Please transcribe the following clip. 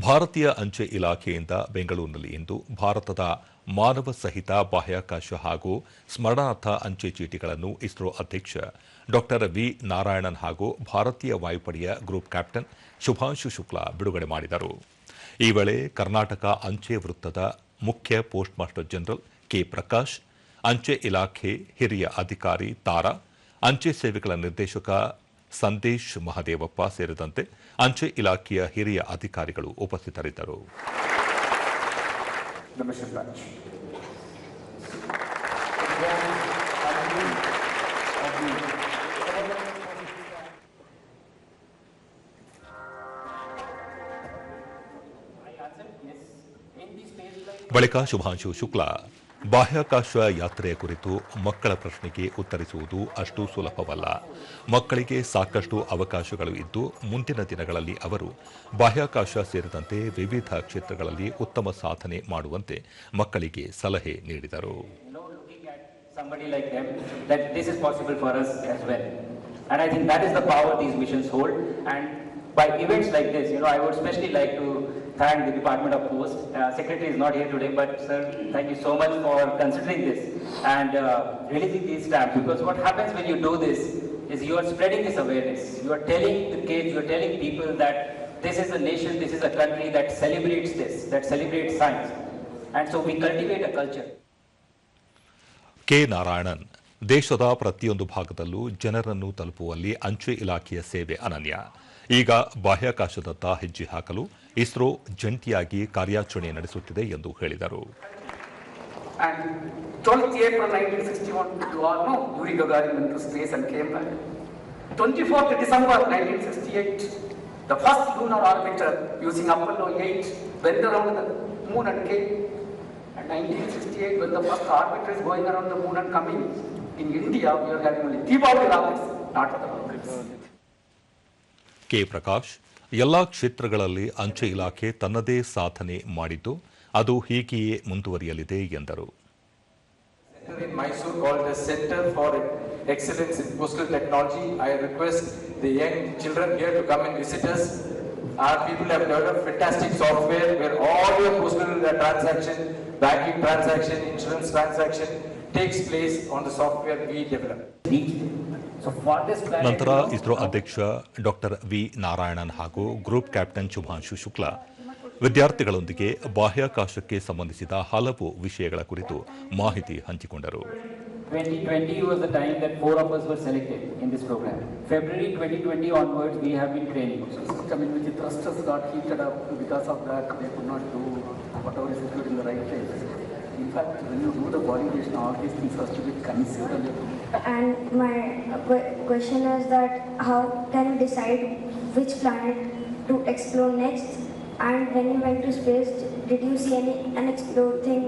ಭಾರತೀಯ ಅಂಚೆ ಇಲಾಖೆಯಿಂದ ಬೆಂಗಳೂರಿನಲ್ಲಿ ಇಂದು ಭಾರತದ ಮಾನವ ಸಹಿತ ಬಾಹ್ಯಾಕಾಶ ಹಾಗೂ ಸ್ಮರಣಾರ್ಥ ಅಂಚೆ ಚೀಟಿಗಳನ್ನು ಇಸ್ರೋ ಅಧ್ಯಕ್ಷ ಡಾ ವಿ ನಾರಾಯಣನ್ ಹಾಗೂ ಭಾರತೀಯ ವಾಯುಪಡೆಯ ಗ್ರೂಪ್ ಕ್ಯಾಪ್ಟನ್ ಶುಭಾಂಶು ಶುಕ್ಲಾ ಬಿಡುಗಡೆ ಮಾಡಿದರು. ಈ ವೇಳೆ ಕರ್ನಾಟಕ ಅಂಚೆ ವೃತ್ತದ ಮುಖ್ಯ post master general K Prakash, ಅಂಚೆ ಇಲಾಖೆ ಹಿರಿಯ ಅಧಿಕಾರಿ ತಾರಾ, ಅಂಚೆ ಸೇವೆಗಳ ನಿರ್ದೇಶಕ ಸಂದೇಶ್ ಮಹದೇವಪ್ಪ ಸೇರಿದಂತೆ ಅಂಚೆ ಇಲಾಖೆಯ ಹಿರಿಯ ಅಧಿಕಾರಿಗಳು ಉಪಸ್ಥಿತರಿದ್ದರು. ಬಳಿಕ ಶುಭಾಂಶು ಶುಕ್ಲಾ ಬಾಹ್ಯಾಕಾಶ ಯಾತ್ರೆಯ ಕುರಿತು ಮಕ್ಕಳ ಪ್ರಶ್ನೆಗೆ ಉತ್ತರಿಸುವುದು ಅಷ್ಟು ಸುಲಭವಲ್ಲ. ಮಕ್ಕಳಿಗೆ ಸಾಕಷ್ಟು ಅವಕಾಶಗಳು ಇದ್ದು ಮುಂದಿನ ದಿನಗಳಲ್ಲಿ ಅವರು ಬಾಹ್ಯಾಕಾಶ ಸೇರಿದಂತೆ ವಿವಿಧ ಕ್ಷೇತ್ರಗಳಲ್ಲಿ ಉತ್ತಮ ಸಾಧನೆ ಮಾಡುವಂತೆ ಮಕ್ಕಳಿಗೆ ಸಲಹೆ ನೀಡಿದರು. Somebody like them, that this is possible for us as well. And I think that is the power these missions hold. And by events like this, I would especially like to thank the Department of Post. Secretary is not here today, but sir, thank you so much for considering this and releasing these stamps. Because what happens when you do this is you are spreading this awareness. You are telling the kids, you are telling people that this is a nation, this is a country that celebrates this, that celebrates science. And so we cultivate a culture. K Narayanan, ದೇಶದ ಪ್ರತಿಯೊಂದು ಭಾಗದಲ್ಲೂ ಜನರನ್ನು ತಲುಪುವಲ್ಲಿ ಅಂಚೆ ಇಲಾಖೆಯ ಸೇವೆ ಅನನ್ಯ. ಈಗ ಬಾಹ್ಯಾಕಾಶದತ್ತ ಹೆಜ್ಜೆ ಹಾಕಲು ಇಸ್ರೋ ಜಂಟಿಯಾಗಿ ಕಾರ್ಯಾಚರಣೆ ನಡೆಸುತ್ತಿದೆ ಎಂದು ಹೇಳಿದರು. And 12th April 1961, Yuri Gagarin went to space and came back. 24th December 1968, the first lunar orbiter using Apollo 8 went around the moon and came. And 1968, when the first orbiter is going around the moon and coming, in India we are having only Deepavali rockets, not other rockets. K Prakash, ಎಲ್ಲಾ ಕ್ಷೇತ್ರಗಳಲ್ಲಿ ಅಂಚೆ ಇಲಾಖೆ ತನ್ನದೇ ಸಾಧನೆ ಮಾಡಿದ್ದು ಅದು ಹೀಗೆಯೇ ಮುಂದುವರಿಯಲಿದೆ ಎಂದರು. In Mysore called the Center for Excellence in Postal Technology. I request the young children here to come and visit us. Our people have developed fantastic software where all your postal transaction, banking transaction, insurance transaction takes place on the software we develop. ನಂತರ ಇಸ್ರೋ ಅಧ್ಯಕ್ಷ ಡಾ V Narayanan ಹಾಗೂ group captain Shubhanshu Shukla ವಿದ್ಯಾರ್ಥಿಗಳೊಂದಿಗೆ ಬಾಹ್ಯಾಕಾಶಕ್ಕೆ ಸಂಬಂಧಿಸಿದ ಹಲವು ವಿಷಯಗಳ ಕುರಿತು ಮಾಹಿತಿ ಹಂಚಿಕೊಂಡರು. 2020 was the time that 4 of us were selected in this program. February 2020 onwards, we have been training. I mean, the thrusters got heated up because of that. They could not do whatever is included in the right place. In fact, when you do the validation, all these things have to be considered. And my question is that how can you decide which planet to explore next? And when you went to space, did you see any unexplored thing?